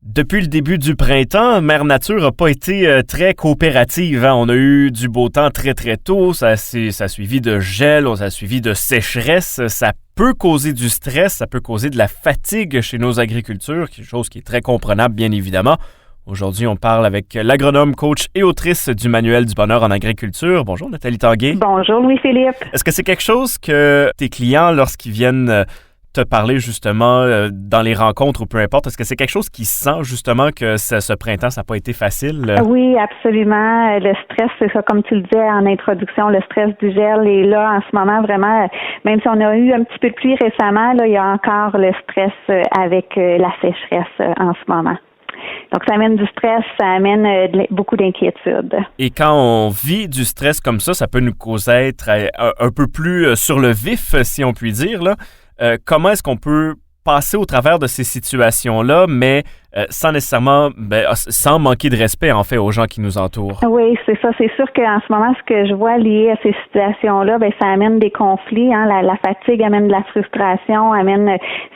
Depuis le début du printemps, Mère Nature n'a pas été très coopérative. On a eu du beau temps très très tôt, ça a suivi de gel, ça a suivi de sécheresse. Ça peut causer du stress, ça peut causer de la fatigue chez nos agriculteurs, quelque chose qui est très comprenable bien évidemment. Aujourd'hui, on parle avec l'agronome, coach et autrice du Manuel du bonheur en agriculture. Bonjour Nathalie Tanguay. Bonjour Louis-Philippe. Est-ce que c'est quelque chose que tes clients, lorsqu'ils viennent te parler justement dans les rencontres ou peu importe, est-ce que c'est quelque chose qui sent justement que ce printemps, ça n'a pas été facile? Oui, absolument. Le stress, c'est ça, comme tu le disais en introduction, le stress du gel est là en ce moment vraiment, même si on a eu un petit peu de pluie récemment, là, il y a encore le stress avec la sécheresse en ce moment. Donc, ça amène du stress, ça amène beaucoup d'inquiétude. Et quand on vit du stress comme ça peut nous causer être un peu plus sur le vif, si on peut dire, là. Comment est-ce qu'on peut passer au travers de ces situations-là, mais sans nécessairement, sans manquer de respect, en fait, aux gens qui nous entourent? Oui, c'est ça. C'est sûr qu'en ce moment, ce que je vois lié à ces situations-là, ça amène des conflits. Hein. La fatigue amène de la frustration,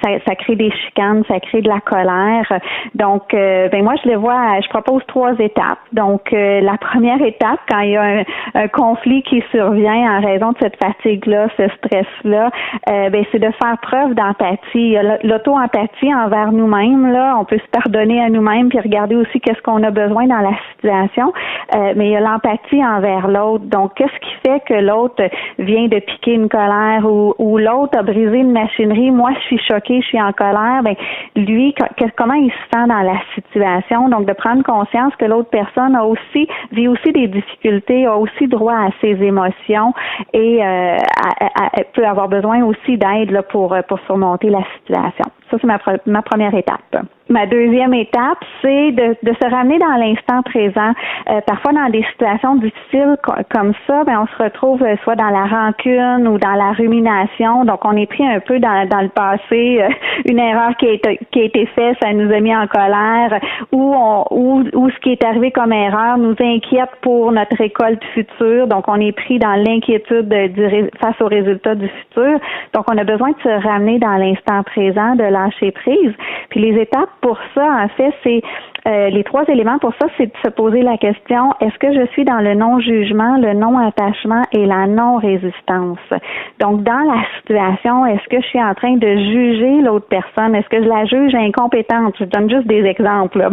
ça crée des chicanes, ça crée de la colère. Donc, moi, je propose 3 étapes. Donc, la première étape, quand il y a un conflit qui survient en raison de cette fatigue-là, ce stress-là, c'est de faire preuve d'empathie. Il y a l'auto-empathie envers nous-mêmes. Là, on peut se pardonner à nous-mêmes puis regarder aussi qu'est-ce qu'on a besoin dans la situation. Mais il y a l'empathie envers l'autre. Donc, qu'est-ce qui fait que l'autre vient de piquer une colère ou l'autre a brisé une machinerie? Moi, je suis choquée, je suis en colère. Lui, comment il se sent dans la situation? Donc, de prendre conscience que l'autre personne vit aussi des difficultés, a aussi droit à ses émotions et peut avoir besoin aussi d'aide là, pour surmonter la situation. Ça, c'est ma première étape. Ma deuxième étape, c'est de se ramener dans l'instant présent. Parfois, dans des situations difficiles comme ça, on se retrouve soit dans la rancune ou dans la rumination. Donc, on est pris un peu dans le passé. Une erreur qui a été faite, ça nous a mis en colère. Ou ce qui est arrivé comme erreur nous inquiète pour notre récolte future. Donc, on est pris dans l'inquiétude face aux résultats du futur. Donc, on a besoin de se ramener dans l'instant présent, de lâcher prise. Puis les étapes pour ça, en fait, c'est les 3 éléments pour ça, c'est de se poser la question, est-ce que je suis dans le non-jugement, le non-attachement et la non-résistance? Donc, dans la situation, est-ce que je suis en train de juger l'autre personne? Est-ce que je la juge incompétente? Je donne juste des exemples. Là.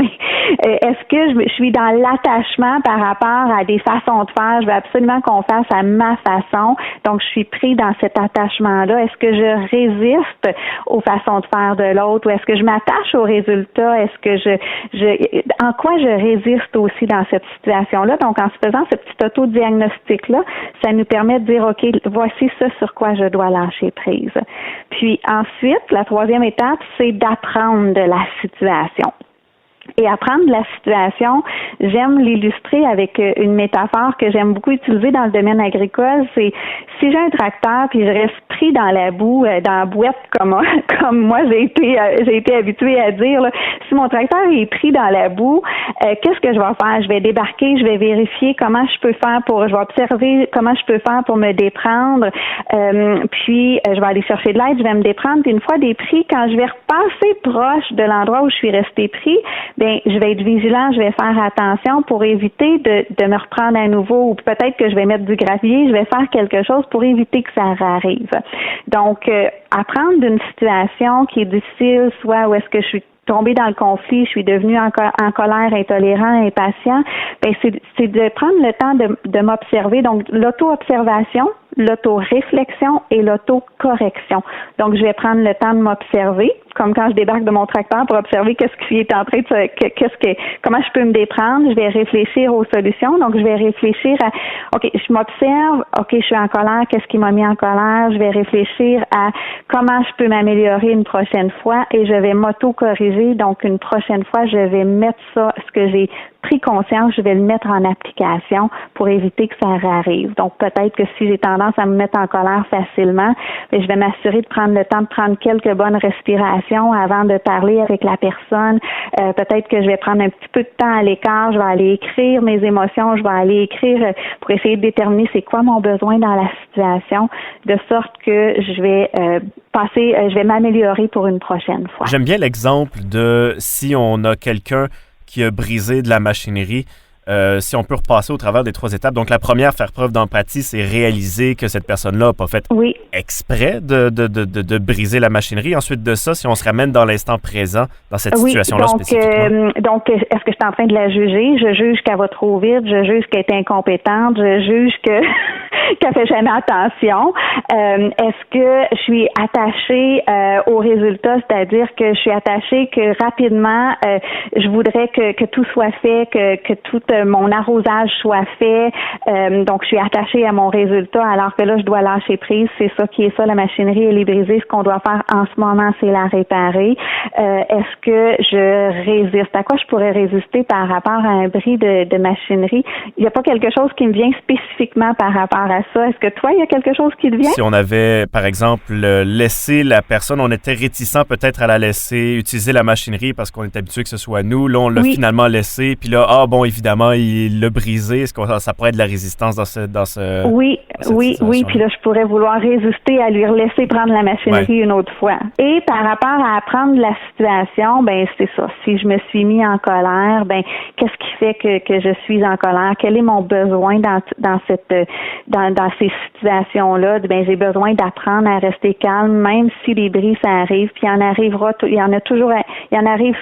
Est-ce que je suis dans l'attachement par rapport à des façons de faire? Je veux absolument qu'on fasse à ma façon. Donc, je suis pris dans cet attachement-là. Est-ce que je résiste aux façons de faire de l'autre? Ou est-ce que je m'attache aux résultats? Est-ce que en quoi je résiste aussi dans cette situation-là? Donc, en se faisant ce petit auto-diagnostic-là, ça nous permet de dire, OK, voici ce sur quoi je dois lâcher prise. Puis ensuite, la 3e étape, c'est d'apprendre de la situation. Et apprendre de la situation, j'aime l'illustrer avec une métaphore que j'aime beaucoup utiliser dans le domaine agricole. C'est si j'ai un tracteur puis je reste pris dans la boue, dans la boîte comme moi j'ai été habituée à dire. Là, si mon tracteur est pris dans la boue, qu'est-ce que je vais faire? Je vais débarquer, je vais vérifier comment je peux faire je vais observer comment je peux faire pour me déprendre. Puis je vais aller chercher de l'aide, je vais me déprendre. Puis une fois dépris, quand je vais repasser proche de l'endroit où je suis restée pris, je vais être vigilant, je vais faire attention pour éviter de me reprendre à nouveau ou peut-être que je vais mettre du gravier, je vais faire quelque chose pour éviter que ça arrive. Donc, apprendre d'une situation qui est difficile, soit où est-ce que je suis tombée dans le conflit, je suis devenue en colère, intolérant, impatient, c'est de prendre le temps de m'observer. Donc, l'auto-observation, l'auto-réflexion et l'auto-correction. Donc, je vais prendre le temps de m'observer, comme quand je débarque de mon tracteur pour observer qu'est-ce qui est en train de comment je peux me déprendre. Je vais réfléchir aux solutions. Donc, je vais réfléchir à, OK, je m'observe, OK, je suis en colère, qu'est-ce qui m'a mis en colère? Je vais réfléchir à comment je peux m'améliorer une prochaine fois et je vais m'auto-corriger. Donc, une prochaine fois, je vais mettre ce que j'ai pris conscience, je vais le mettre en application pour éviter que ça réarrive. Donc, peut-être que si j'ai tendance à me mettre en colère facilement, je vais m'assurer de prendre le temps de prendre quelques bonnes respirations avant de parler avec la personne. Peut-être que je vais prendre un petit peu de temps à l'écart, je vais aller écrire mes émotions, je vais aller écrire pour essayer de déterminer c'est quoi mon besoin dans la situation, de sorte que je vais je vais m'améliorer pour une prochaine fois. J'aime bien l'exemple de si on a quelqu'un qui a brisé de la machinerie, si on peut repasser au travers des 3 étapes. Donc, la première, faire preuve d'empathie, c'est réaliser que cette personne-là n'a pas fait exprès de briser la machinerie. Ensuite de ça, si on se ramène dans l'instant présent, dans cette situation-là spécifiquement. Donc, est-ce que je suis en train de la juger? Je juge qu'elle va trop vite, je juge qu'elle est incompétente, je juge qu'elle fait jamais attention. Est-ce que je suis attachée au résultat, c'est-à-dire que je suis attachée que rapidement, je voudrais que tout soit fait, que tout mon arrosage soit fait. Donc, je suis attachée à mon résultat, alors que là, je dois lâcher prise. C'est ça qui est ça, la machinerie, elle est brisée. Ce qu'on doit faire en ce moment, c'est la réparer. Est-ce que je résiste? À quoi je pourrais résister par rapport à un bris de machinerie? Il n'y a pas quelque chose qui me vient spécifiquement par rapport à ça. Est-ce que toi, il y a quelque chose qui te vient? Si on avait, par exemple, laissé la personne, on était réticent peut-être à la laisser utiliser la machinerie parce qu'on est habitué que ce soit nous. Là, on l'a finalement laissé. Puis là, évidemment, il l'a brisé. Est-ce que ça pourrait être de la résistance dans ce Oui. Puis là, je pourrais vouloir résister à lui laisser prendre la machinerie une autre fois. Et par rapport à apprendre la situation, ben c'est ça. Si je me suis mis en colère, ben qu'est-ce qui fait que je suis en colère? Quel est mon besoin dans ces situations-là? Ben j'ai besoin d'apprendre à rester calme, même si les bris ça arrive. Puis il y en arrive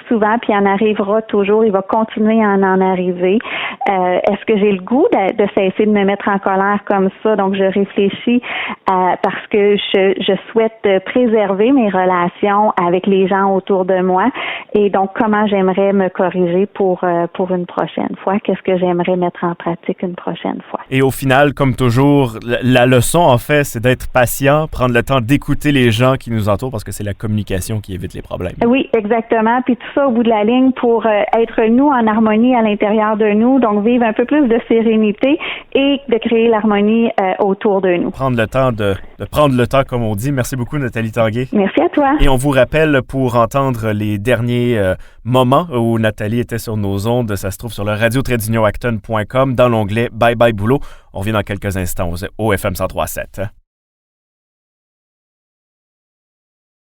souvent, puis il en arrivera toujours. Il va continuer à en arriver. Est-ce que j'ai le goût de cesser de me mettre en colère comme ça? Donc, je réfléchis parce que je souhaite préserver mes relations avec les gens autour de moi. Et donc, comment j'aimerais me corriger pour une prochaine fois? Qu'est-ce que j'aimerais mettre en pratique une prochaine fois? Et au final, comme toujours, la leçon, en fait, c'est d'être patient, prendre le temps d'écouter les gens qui nous entourent parce que c'est la communication qui évite les problèmes. Oui, exactement. Puis tout ça, au bout de la ligne, pour être nous en harmonie à l'intérieur de nous, donc vivre un peu plus de sérénité et de créer l'harmonie autour de nous. Prendre le temps de prendre le temps, comme on dit. Merci beaucoup, Nathalie Tanguay. Merci à toi. Et on vous rappelle, pour entendre les derniers moments où Nathalie était sur nos ondes, ça se trouve sur le radio-acton.com dans l'onglet Bye Bye Boulot. On revient dans quelques instants au FM 103.7.